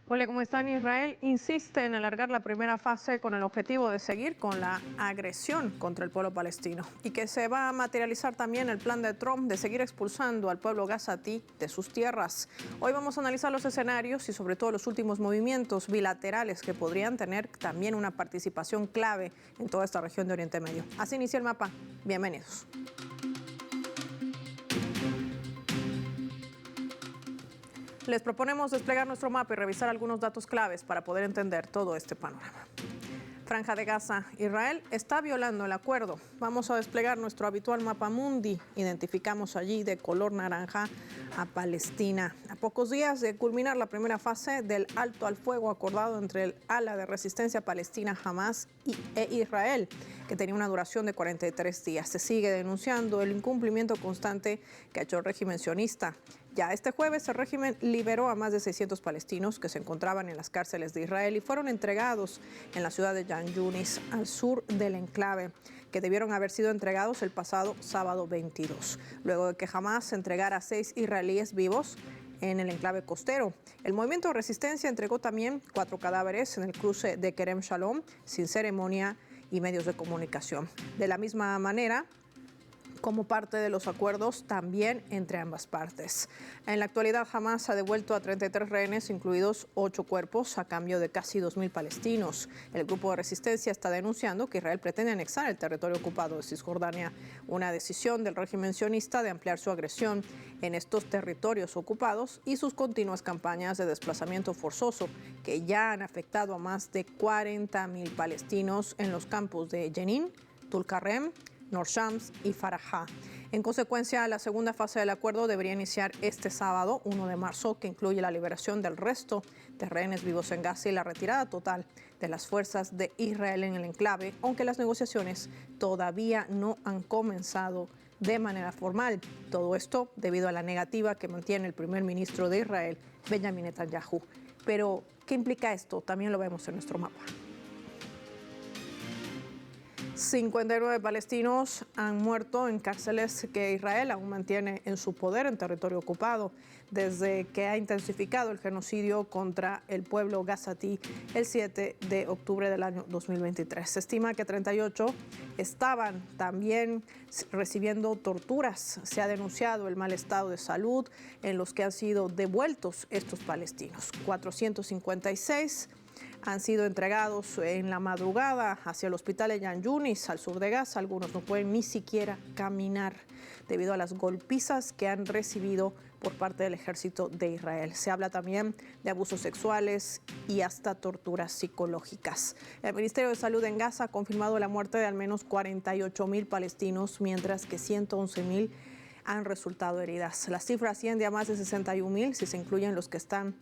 Hola, ¿cómo están? Israel insiste en alargar la primera fase con el objetivo de seguir con la agresión contra el pueblo palestino y que se va a materializar también el plan de Trump de seguir expulsando al pueblo gazatí de sus tierras. Hoy vamos a analizar los escenarios y sobre todo los últimos movimientos bilaterales que podrían tener también una participación clave en toda esta región de Oriente Medio. Así inicia el mapa. Bienvenidos. Les proponemos desplegar nuestro mapa y revisar algunos datos claves para poder entender todo este panorama. Franja de Gaza, Israel está violando el acuerdo. Vamos a desplegar nuestro habitual mapa mundi. Identificamos allí de color naranja a Palestina. A pocos días de culminar la primera fase del alto al fuego acordado entre el ala de resistencia palestina Hamas e Israel, que tenía una duración de 43 días. Se sigue denunciando el incumplimiento constante que ha hecho el régimen sionista. Ya este jueves el régimen liberó a más de 600 palestinos que se encontraban en las cárceles de Israel y fueron entregados en la ciudad de Khan Yunis, al sur del enclave, que debieron haber sido entregados el pasado sábado 22, luego de que Hamas entregara a 6 israelíes vivos en el enclave costero. El movimiento de resistencia entregó también 4 cadáveres en el cruce de Kerem Shalom, sin ceremonia y medios de comunicación. De la misma manera, como parte de los acuerdos también entre ambas partes. En la actualidad, Hamas ha devuelto a 33 rehenes, incluidos 8 cuerpos, a cambio de casi 2.000 palestinos. El grupo de resistencia está denunciando que Israel pretende anexar el territorio ocupado de Cisjordania, una decisión del régimen sionista de ampliar su agresión en estos territorios ocupados y sus continuas campañas de desplazamiento forzoso, que ya han afectado a más de 40.000 palestinos en los campos de Jenin, Tulkarem, Nor Shams y Farajá. En consecuencia, la segunda fase del acuerdo debería iniciar este sábado, 1 de marzo, que incluye la liberación del resto de rehenes vivos en Gaza y la retirada total de las fuerzas de Israel en el enclave, aunque las negociaciones todavía no han comenzado de manera formal. Todo esto debido a la negativa que mantiene el primer ministro de Israel, Benjamin Netanyahu. Pero, ¿qué implica esto? También lo vemos en nuestro mapa. 59 palestinos han muerto en cárceles que Israel aún mantiene en su poder en territorio ocupado desde que ha intensificado el genocidio contra el pueblo gazatí el 7 de octubre del año 2023. Se estima que 38 estaban también recibiendo torturas. Se ha denunciado el mal estado de salud en los que han sido devueltos estos palestinos. 456 han sido entregados en la madrugada hacia el hospital de Khan Yunis, al sur de Gaza. Algunos no pueden ni siquiera caminar debido a las golpizas que han recibido por parte del ejército de Israel. Se habla también de abusos sexuales y hasta torturas psicológicas. El Ministerio de Salud en Gaza ha confirmado la muerte de al menos 48.000 palestinos, mientras que 111.000 han resultado heridas. La cifra asciende a más de 61.000 si se incluyen los que están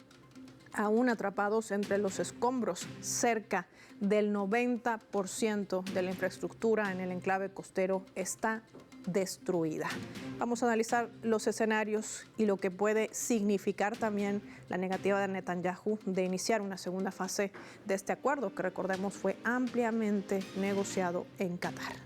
aún atrapados entre los escombros. Cerca del 90% de la infraestructura en el enclave costero está destruida. Vamos a analizar los escenarios y lo que puede significar también la negativa de Netanyahu de iniciar una segunda fase de este acuerdo, que recordemos fue ampliamente negociado en Qatar.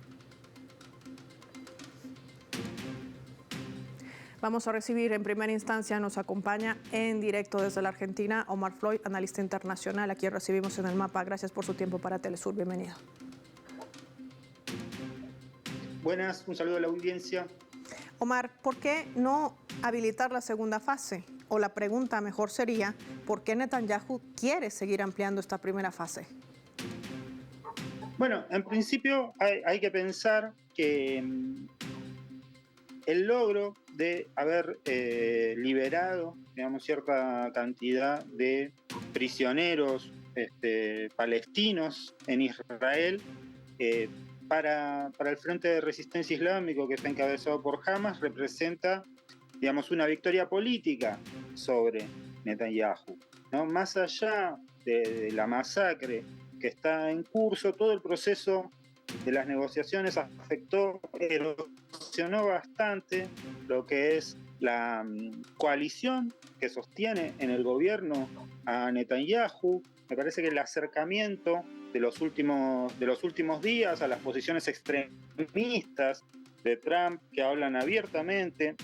Vamos a recibir en primera instancia, nos acompaña en directo desde la Argentina, Omar Floyd, analista internacional. Aquí recibimos en el mapa. Gracias por su tiempo para Telesur. Bienvenido. Buenas, un saludo a la audiencia. Omar, ¿por qué no habilitar la segunda fase? O la pregunta mejor sería, ¿por qué Netanyahu quiere seguir ampliando esta primera fase? Bueno, en principio hay que pensar que el logro de haber liberado, digamos, cierta cantidad de prisioneros palestinos en Israel para el Frente de Resistencia Islámico, que está encabezado por Hamas, representa, digamos, una victoria política sobre Netanyahu, ¿no? Más allá de la masacre que está en curso, todo el proceso de las negociaciones erosionó bastante lo que es la coalición que sostiene en el gobierno a Netanyahu. Me parece que el acercamiento de los últimos días a las posiciones extremistas de Trump, que hablan abiertamente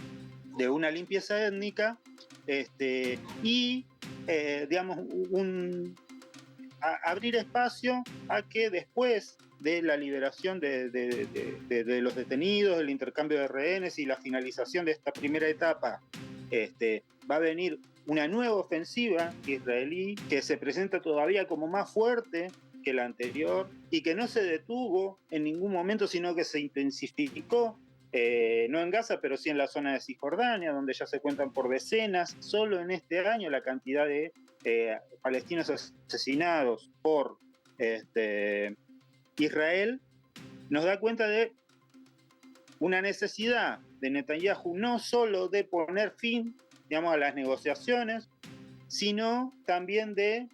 de una limpieza étnica, y digamos, abrir espacio a que después de la liberación de los detenidos, el intercambio de rehenes y la finalización de esta primera etapa, va a venir una nueva ofensiva israelí que se presenta todavía como más fuerte que la anterior y que no se detuvo en ningún momento, sino que se intensificó, no en Gaza, pero sí en la zona de Cisjordania, donde ya se cuentan por decenas, solo en este año, la cantidad de palestinos asesinados por Israel, nos da cuenta de una necesidad de Netanyahu no solo de poner fin, digamos, a las negociaciones, sino también de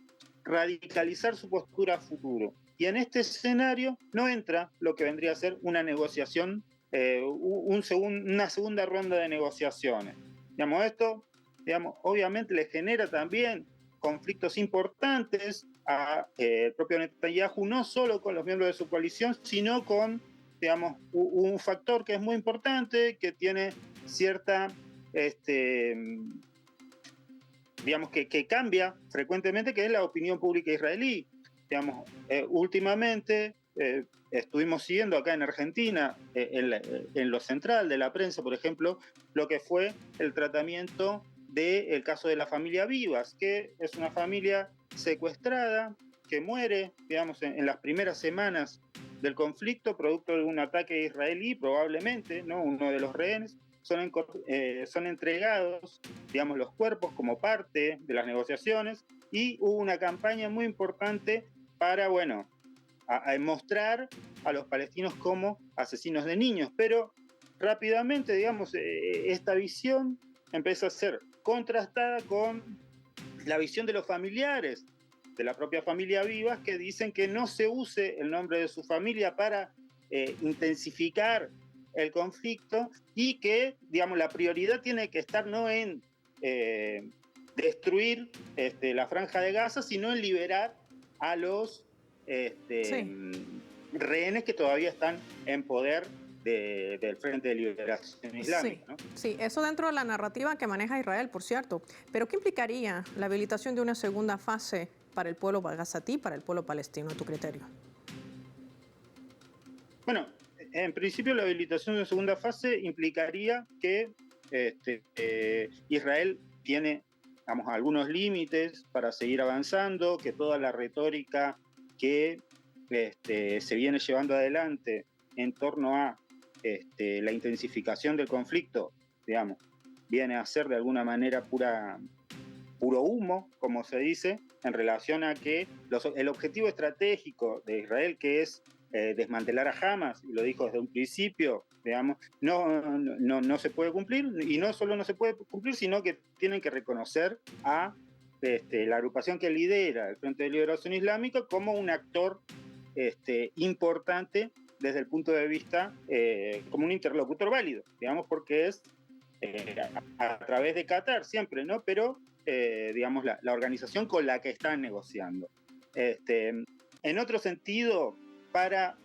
radicalizar su postura a futuro. Y en este escenario no entra lo que vendría a ser una negociación, una segunda ronda de negociaciones. Digamos, esto, digamos, obviamente le genera también conflictos importantes a el propio Netanyahu, no solo con los miembros de su coalición, sino con, digamos, un factor que es muy importante, que tiene cierta, digamos, que cambia frecuentemente, que es la opinión pública israelí. Digamos, últimamente estuvimos siguiendo acá en Argentina, en lo central de la prensa, por ejemplo, lo que fue el tratamiento del caso de la familia Vivas, que es una familia secuestrada que muere, digamos, en las primeras semanas del conflicto, producto de un ataque israelí, probablemente, ¿no? Uno de los rehenes. Son entregados, digamos, los cuerpos como parte de las negociaciones, y hubo una campaña muy importante para, bueno, a mostrar a los palestinos como asesinos de niños, pero rápidamente, digamos, esta visión empieza a ser contrastada con la visión de los familiares, de la propia familia Vivas, que dicen que no se use el nombre de su familia para intensificar el conflicto, y que, digamos, la prioridad tiene que estar no en destruir la franja de Gaza, sino en liberar a los rehenes que todavía están en poder del Frente de Liberación Islámica. Sí, ¿no? sí, eso dentro de la narrativa que maneja Israel, por cierto. Pero ¿qué implicaría la habilitación de una segunda fase para el pueblo gazatí, para el pueblo palestino, a tu criterio? Bueno, en principio la habilitación de segunda fase implicaría que Israel tiene, digamos, algunos límites para seguir avanzando, que toda la retórica que se viene llevando adelante en torno a la intensificación del conflicto, digamos, viene a ser de alguna manera puro humo, como se dice, en relación a que el objetivo estratégico de Israel, que es desmantelar a Hamas, y lo dijo desde un principio, digamos, no se puede cumplir, y no solo no se puede cumplir, sino que tienen que reconocer a la agrupación que lidera el Frente de Liberación Islámica como un actor importante desde el punto de vista como un interlocutor válido, digamos, porque es a través de Qatar siempre, ¿no? Pero, digamos, la organización con la que están negociando. En otro sentido, para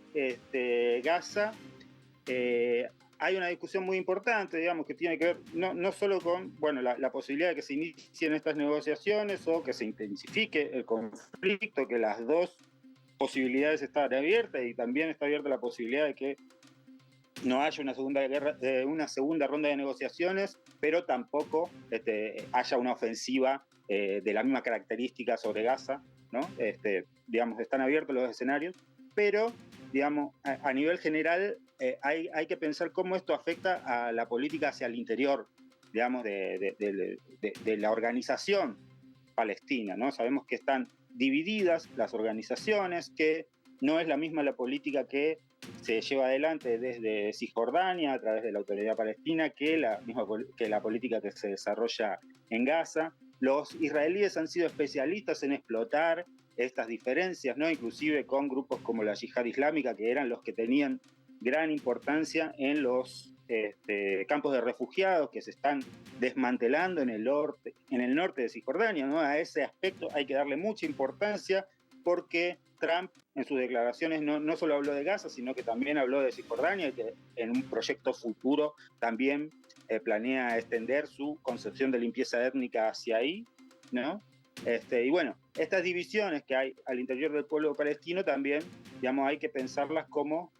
Gaza, hay una discusión muy importante, digamos, que tiene que ver no solo con, bueno, la posibilidad de que se inicien estas negociaciones o que se intensifique el conflicto, que las dos posibilidades están abiertas, y también está abierta la posibilidad de que no haya una segunda ronda de negociaciones, pero tampoco haya una ofensiva de la misma característica sobre Gaza, ¿no? Digamos, están abiertos los escenarios, pero, digamos, a nivel general hay que pensar cómo esto afecta a la política hacia el interior, digamos, de la organización palestina, ¿no? Sabemos que están divididas las organizaciones, que no es la misma la política que se lleva adelante desde Cisjordania a través de la Autoridad Palestina que la política que se desarrolla en Gaza. Los israelíes han sido especialistas en explotar estas diferencias, ¿no? Inclusive con grupos como la Yihad Islámica, que eran los que tenían gran importancia en los campos de refugiados que se están desmantelando en el norte de Cisjordania, ¿no? A ese aspecto hay que darle mucha importancia, porque Trump en sus declaraciones no solo habló de Gaza, sino que también habló de Cisjordania, y que en un proyecto futuro también planea extender su concepción de limpieza étnica hacia ahí, ¿no? Y bueno, estas divisiones que hay al interior del pueblo palestino también, digamos, hay que pensarlas como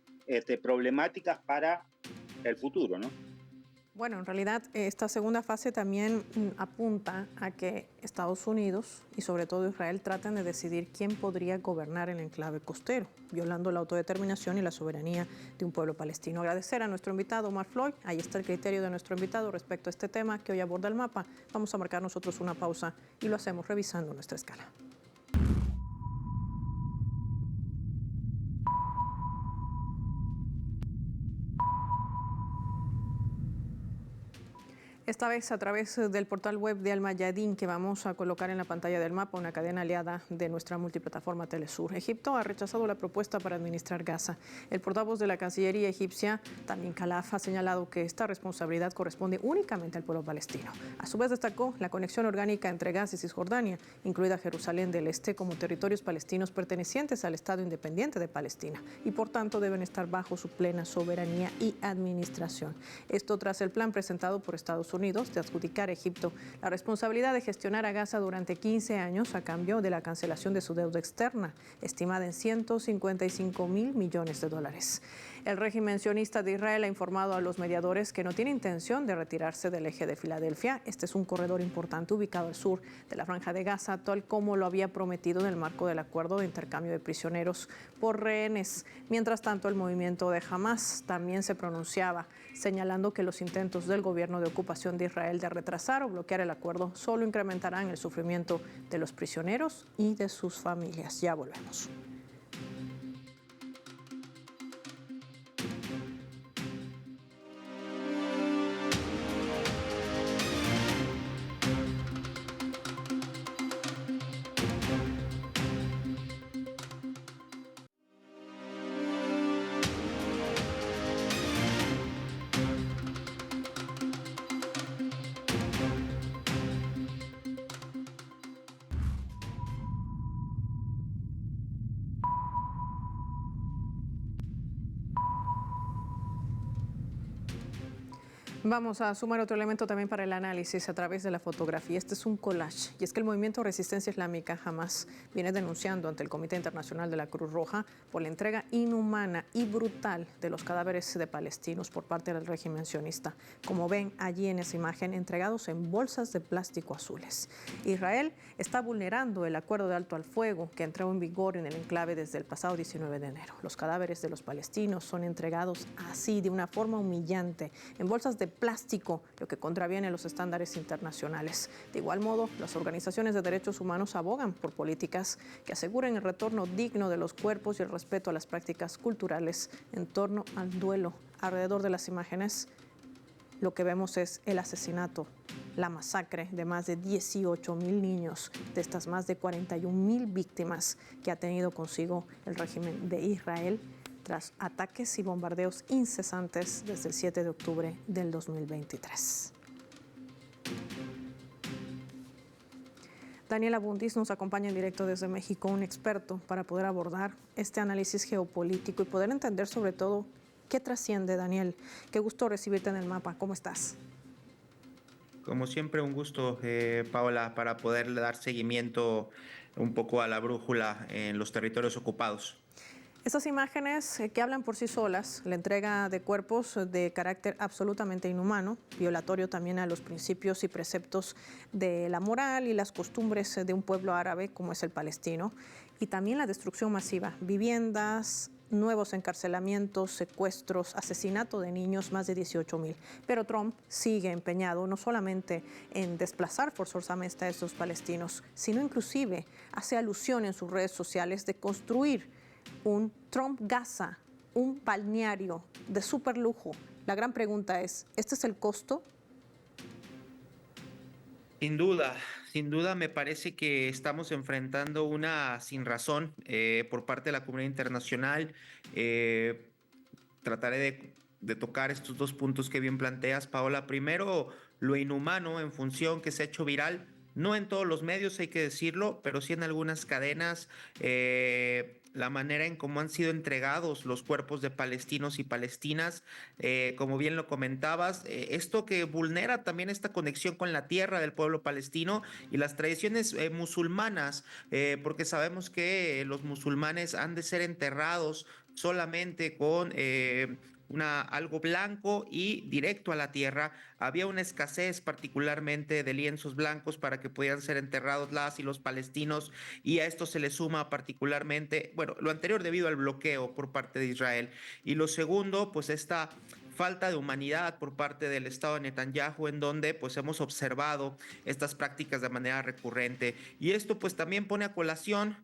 problemáticas para el futuro, ¿no? Bueno, en realidad esta segunda fase también apunta a que Estados Unidos y sobre todo Israel traten de decidir quién podría gobernar el enclave costero, violando la autodeterminación y la soberanía de un pueblo palestino. Agradecer a nuestro invitado Omar Floyd. Ahí está el criterio de nuestro invitado respecto a este tema que hoy aborda el mapa. Vamos a marcar nosotros una pausa y lo hacemos revisando nuestra escala. Esta vez a través del portal web de Al Mayadin, que vamos a colocar en la pantalla del mapa, una cadena aliada de nuestra multiplataforma Telesur. Egipto ha rechazado la propuesta para administrar Gaza. El portavoz de la Cancillería egipcia, Tamim Khalaf, ha señalado que esta responsabilidad corresponde únicamente al pueblo palestino. A su vez destacó la conexión orgánica entre Gaza y Cisjordania, incluida Jerusalén del Este, como territorios palestinos pertenecientes al Estado independiente de Palestina y por tanto deben estar bajo su plena soberanía y administración. Esto tras el plan presentado por Estados Unidos de adjudicar a Egipto la responsabilidad de gestionar a Gaza durante 15 años a cambio de la cancelación de su deuda externa, estimada en $155 mil millones de dólares. El régimen sionista de Israel ha informado a los mediadores que no tiene intención de retirarse del eje de Filadelfia. Este es un corredor importante ubicado al sur de la Franja de Gaza, tal como lo había prometido en el marco del acuerdo de intercambio de prisioneros por rehenes. Mientras tanto, el movimiento de Hamas también se pronunciaba, señalando que los intentos del gobierno de ocupación de Israel de retrasar o bloquear el acuerdo solo incrementarán el sufrimiento de los prisioneros y de sus familias. Ya volvemos. Vamos a sumar otro elemento también para el análisis a través de la fotografía. Este es un collage y es que el movimiento Resistencia Islámica Hamas viene denunciando ante el Comité Internacional de la Cruz Roja por la entrega inhumana y brutal de los cadáveres de palestinos por parte del régimen sionista. Como ven allí en esa imagen, entregados en bolsas de plástico azules. Israel está vulnerando el acuerdo de alto al fuego que entró en vigor en el enclave desde el pasado 19 de enero. Los cadáveres de los palestinos son entregados así, de una forma humillante, en bolsas de plástico, lo que contraviene los estándares internacionales. De igual modo, las organizaciones de derechos humanos abogan por políticas que aseguren el retorno digno de los cuerpos y el respeto a las prácticas culturales en torno al duelo. Alrededor de las imágenes, lo que vemos es el asesinato, la masacre de más de 18,000 niños, de estas más de 41,000 víctimas que ha tenido consigo el régimen de Israel tras ataques y bombardeos incesantes desde el 7 de octubre del 2023. Daniel Abundis nos acompaña en directo desde México, un experto para poder abordar este análisis geopolítico y poder entender sobre todo qué trasciende. Daniel, qué gusto recibirte en el mapa. ¿Cómo estás? Como siempre, un gusto, Paola, para poder dar seguimiento un poco a la brújula en los territorios ocupados. Estas imágenes que hablan por sí solas, la entrega de cuerpos de carácter absolutamente inhumano, violatorio también a los principios y preceptos de la moral y las costumbres de un pueblo árabe como es el palestino, y también la destrucción masiva, viviendas, nuevos encarcelamientos, secuestros, asesinato de niños, más de 18,000. Pero Trump sigue empeñado no solamente en desplazar forzosamente a estos palestinos, sino inclusive hace alusión en sus redes sociales de construir un Trump Gaza, un balneario de súper lujo. La gran pregunta es, ¿este es el costo? Sin duda me parece que estamos enfrentando una sinrazón por parte de la comunidad internacional. Trataré de tocar estos dos puntos que bien planteas, Paola. Primero, lo inhumano en función que se ha hecho viral no en todos los medios, hay que decirlo, pero sí en algunas cadenas, la manera en cómo han sido entregados los cuerpos de palestinos y palestinas, como bien lo comentabas, esto que vulnera también esta conexión con la tierra del pueblo palestino y las tradiciones musulmanas, porque sabemos que los musulmanes han de ser enterrados solamente con algo blanco y directo a la tierra. Había una escasez particularmente de lienzos blancos para que pudieran ser enterrados las y los palestinos, y a esto se le suma particularmente, bueno, lo anterior debido al bloqueo por parte de Israel, y lo segundo, pues esta falta de humanidad por parte del Estado de Netanyahu, en donde pues hemos observado estas prácticas de manera recurrente, y esto pues también pone a colación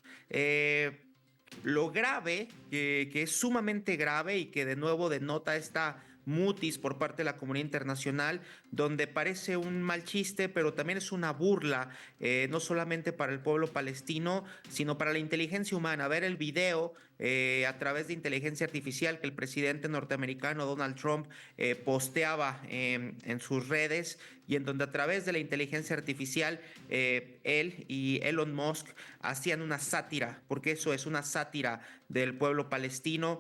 lo grave, que es sumamente grave y que de nuevo denota esta mutis por parte de la comunidad internacional, donde parece un mal chiste, pero también es una burla, no solamente para el pueblo palestino, sino para la inteligencia humana. Ver el video a través de inteligencia artificial que el presidente norteamericano Donald Trump posteaba en sus redes, y en donde a través de la inteligencia artificial él y Elon Musk hacían una sátira, porque eso es una sátira del pueblo palestino,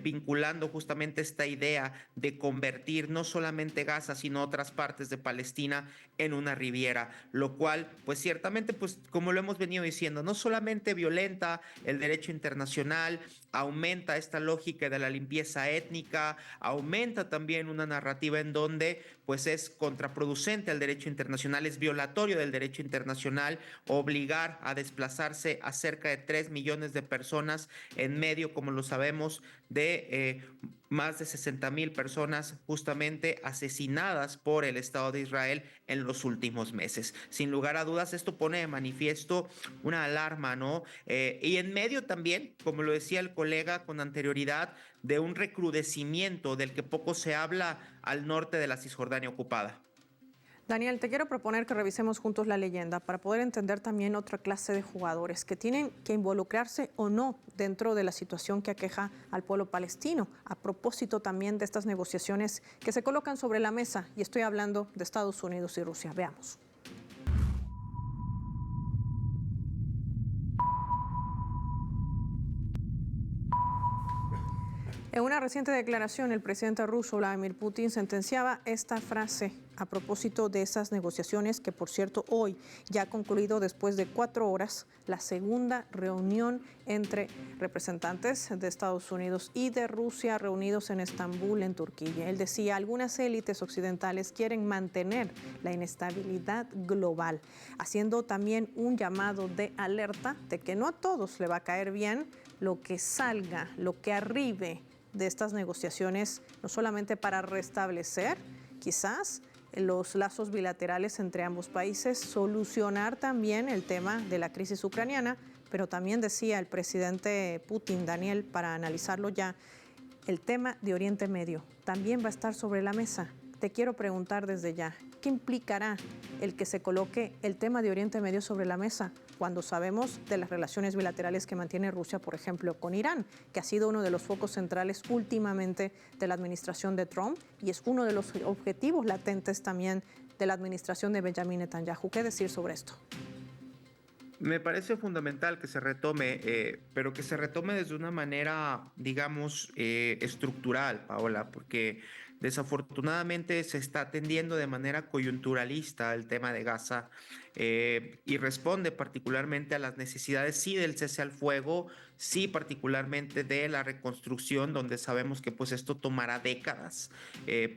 vinculando justamente esta idea de convertir no solamente Gaza, sino otras partes de Palestina en una riviera, lo cual, pues ciertamente, pues como lo hemos venido diciendo, no solamente violenta el derecho internacional, aumenta esta lógica de la limpieza étnica, aumenta también una narrativa en donde pues es contraproducente al derecho internacional, es violatorio del derecho internacional obligar a desplazarse a cerca de 3 millones de personas en medio, como lo sabemos, de más de 60,000 personas justamente asesinadas por el Estado de Israel en los últimos meses. Sin lugar a dudas, esto pone de manifiesto una alarma, ¿no? Y en medio también, como lo decía el colega con anterioridad, de un recrudecimiento del que poco se habla al norte de la Cisjordania ocupada. Daniel, te quiero proponer que revisemos juntos la leyenda para poder entender también otra clase de jugadores que tienen que involucrarse o no dentro de la situación que aqueja al pueblo palestino, a propósito también de estas negociaciones que se colocan sobre la mesa, y estoy hablando de Estados Unidos y Rusia. Veamos. En una reciente declaración, el presidente ruso Vladimir Putin sentenciaba esta frase a propósito de esas negociaciones que, por cierto, hoy ya ha concluido después de 4 horas la segunda reunión entre representantes de Estados Unidos y de Rusia reunidos en Estambul, en Turquía. Él decía, algunas élites occidentales quieren mantener la inestabilidad global, haciendo también un llamado de alerta de que no a todos le va a caer bien lo que salga, lo que arribe de estas negociaciones, no solamente para restablecer quizás los lazos bilaterales entre ambos países, solucionar también el tema de la crisis ucraniana, pero también decía el presidente Putin, Daniel, para analizarlo ya, el tema de Oriente Medio también va a estar sobre la mesa. Te quiero preguntar desde ya, ¿qué implicará el que se coloque el tema de Oriente Medio sobre la mesa cuando sabemos de las relaciones bilaterales que mantiene Rusia, por ejemplo, con Irán, que ha sido uno de los focos centrales últimamente de la administración de Trump y es uno de los objetivos latentes también de la administración de Benjamin Netanyahu? ¿Qué decir sobre esto? Me parece fundamental que se retome, pero que se retome desde una manera, digamos, estructural, Paola, porque desafortunadamente se está atendiendo de manera coyunturalista el tema de Gaza, y responde particularmente a las necesidades, sí, del cese al fuego, sí, particularmente de la reconstrucción, donde sabemos que pues esto tomará décadas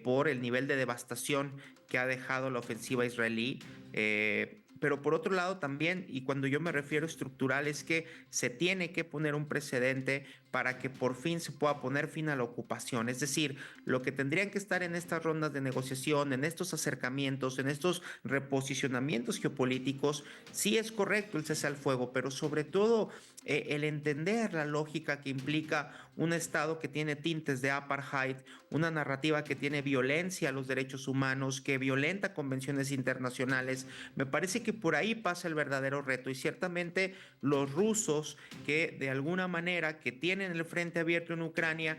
por el nivel de devastación que ha dejado la ofensiva israelí. Pero por otro lado también, y cuando yo me refiero estructural, es que se tiene que poner un precedente para que por fin se pueda poner fin a la ocupación. Es decir, lo que tendrían que estar en estas rondas de negociación, en estos acercamientos, en estos reposicionamientos geopolíticos, sí es correcto el cese al fuego, pero sobre todo el entender la lógica que implica un Estado que tiene tintes de apartheid, una narrativa que tiene violencia a los derechos humanos, que violenta convenciones internacionales. Me parece que por ahí pasa el verdadero reto, y ciertamente los rusos, que de alguna manera que tienen el frente abierto en Ucrania,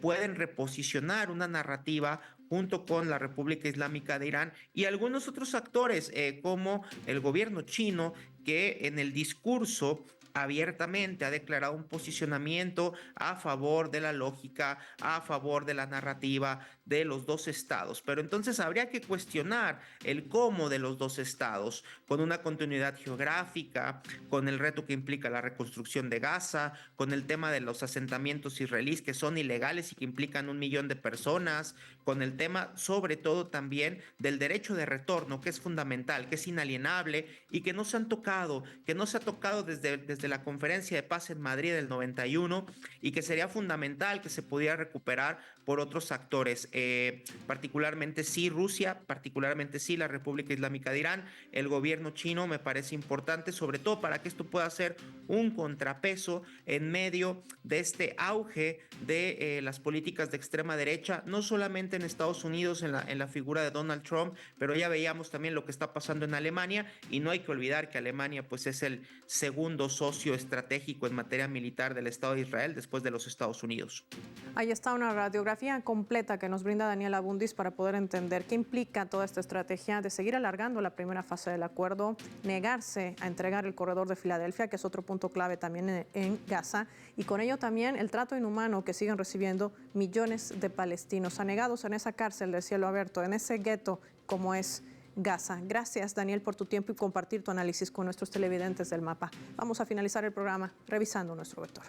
pueden reposicionar una narrativa junto con la República Islámica de Irán y algunos otros actores, como el gobierno chino, que en el discurso abiertamente ha declarado un posicionamiento a favor de la lógica, a favor de la narrativa de los dos estados. Pero entonces habría que cuestionar el cómo de los dos estados, con una continuidad geográfica, con el reto que implica la reconstrucción de Gaza, con el tema de los asentamientos israelíes que son ilegales y que implican 1 millón de personas, con el tema sobre todo también del derecho de retorno, que es fundamental, que es inalienable y que no se han tocado, que no se ha tocado desde la conferencia de paz en Madrid del 91 y que sería fundamental que se pudiera recuperar por otros actores, particularmente sí Rusia, particularmente sí la República Islámica de Irán, el gobierno chino me parece importante, sobre todo para que esto pueda ser un contrapeso en medio de este auge de las políticas de extrema derecha, no solamente en Estados Unidos en la figura de Donald Trump, pero ya veíamos también lo que está pasando en Alemania y no hay que olvidar que Alemania pues es el segundo socio estratégico en materia militar del Estado de Israel después de los Estados Unidos. Ahí está una radiografía completa que nos brinda Daniel Abundis para poder entender qué implica toda esta estrategia de seguir alargando la primera fase del acuerdo, negarse a entregar el corredor de Filadelfia, que es otro punto clave también en Gaza, y con ello también el trato inhumano que siguen recibiendo millones de palestinos anegados en esa cárcel del cielo abierto, en ese gueto como es Gaza. Gracias, Daniel, por tu tiempo y compartir tu análisis con nuestros televidentes del Mapa. Vamos a finalizar el programa revisando nuestro vector.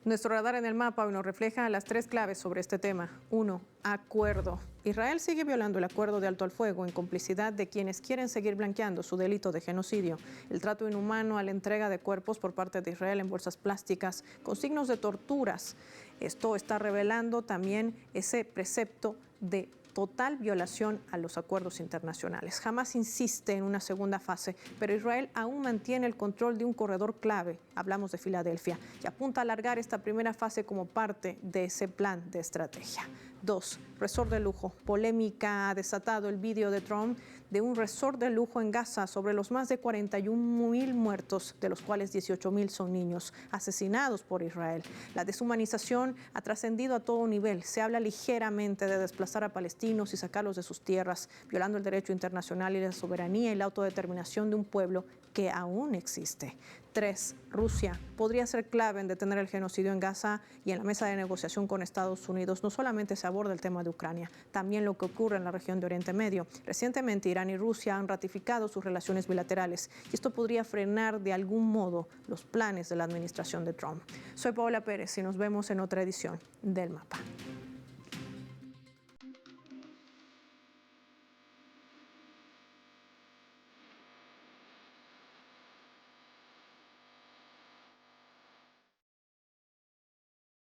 Nuestro radar en el mapa hoy nos refleja las 3 claves sobre este tema. 1. Acuerdo. Israel sigue violando el acuerdo de alto al fuego en complicidad de quienes quieren seguir blanqueando su delito de genocidio. El trato inhumano a la entrega de cuerpos por parte de Israel en bolsas plásticas con signos de torturas. Esto está revelando también ese precepto de total violación a los acuerdos internacionales. Jamás insiste en una segunda fase, pero Israel aún mantiene el control de un corredor clave, hablamos de Filadelfia, y apunta a alargar esta primera fase como parte de ese plan de estrategia. 2. Resort de lujo. Polémica ha desatado el vídeo de Trump de un resort de lujo en Gaza sobre los más de 41.000 muertos, de los cuales 18.000 son niños asesinados por Israel. La deshumanización ha trascendido a todo nivel. Se habla ligeramente de desplazar a palestinos y sacarlos de sus tierras, violando el derecho internacional y la soberanía y la autodeterminación de un pueblo que aún existe. 3. Rusia podría ser clave en detener el genocidio en Gaza y en la mesa de negociación con Estados Unidos. No solamente se aborda el tema de Ucrania, también lo que ocurre en la región de Oriente Medio. Recientemente Irán y Rusia han ratificado sus relaciones bilaterales y esto podría frenar de algún modo los planes de la administración de Trump. Soy Paola Pérez y nos vemos en otra edición del Mapa.